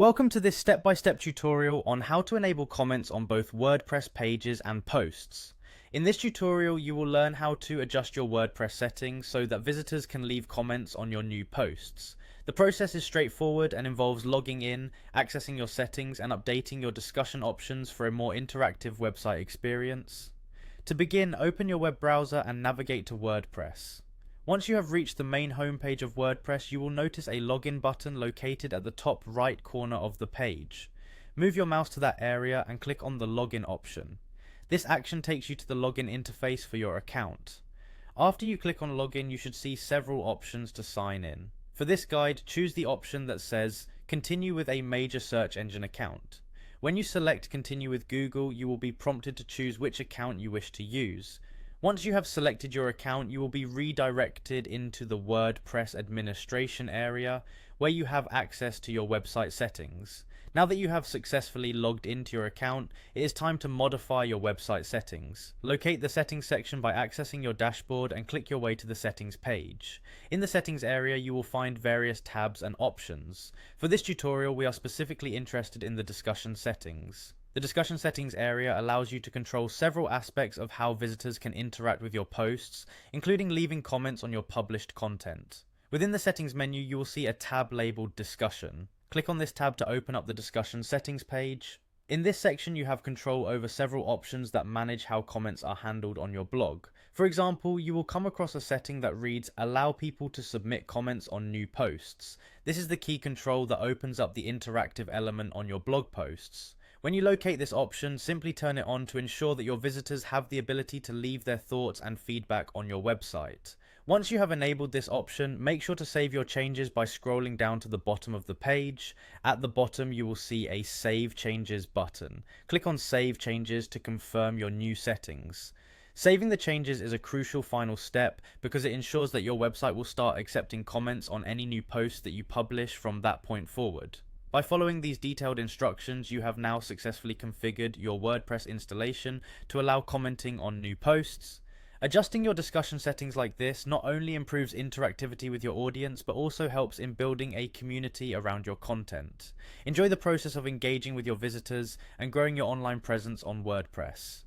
Welcome to this step-by-step tutorial on how to enable comments on both WordPress pages and posts. In this tutorial, you will learn how to adjust your WordPress settings so that visitors can leave comments on your new posts. The process is straightforward and involves logging in, accessing your settings, and updating your discussion options for a more interactive website experience. To begin, open your web browser and navigate to WordPress. Once you have reached the main homepage of WordPress, you will notice a login button located at the top right corner of the page. Move your mouse to that area and click on the login option. This action takes you to the login interface for your account. After you click on login, you should see several options to sign in. For this guide, choose the option that says continue with a major search engine account. When you select continue with Google, you will be prompted to choose which account you wish to use. Once you have selected your account, you will be redirected into the WordPress administration area where you have access to your website settings. Now that you have successfully logged into your account, it is time to modify your website settings. Locate the settings section by accessing your dashboard and click your way to the settings page. In the settings area, you will find various tabs and options. For this tutorial, we are specifically interested in the discussion settings. The discussion settings area allows you to control several aspects of how visitors can interact with your posts, including leaving comments on your published content. Within the settings menu, you will see a tab labeled Discussion. Click on this tab to open up the discussion settings page. In this section, you have control over several options that manage how comments are handled on your blog. For example, you will come across a setting that reads Allow people to submit comments on new posts. This is the key control that opens up the interactive element on your blog posts. When you locate this option, simply turn it on to ensure that your visitors have the ability to leave their thoughts and feedback on your website. Once you have enabled this option, make sure to save your changes by scrolling down to the bottom of the page. At the bottom, you will see a Save Changes button. Click on Save Changes to confirm your new settings. Saving the changes is a crucial final step because it ensures that your website will start accepting comments on any new posts that you publish from that point forward. By following these detailed instructions, you have now successfully configured your WordPress installation to allow commenting on new posts. Adjusting your discussion settings like this not only improves interactivity with your audience, but also helps in building a community around your content. Enjoy the process of engaging with your visitors and growing your online presence on WordPress.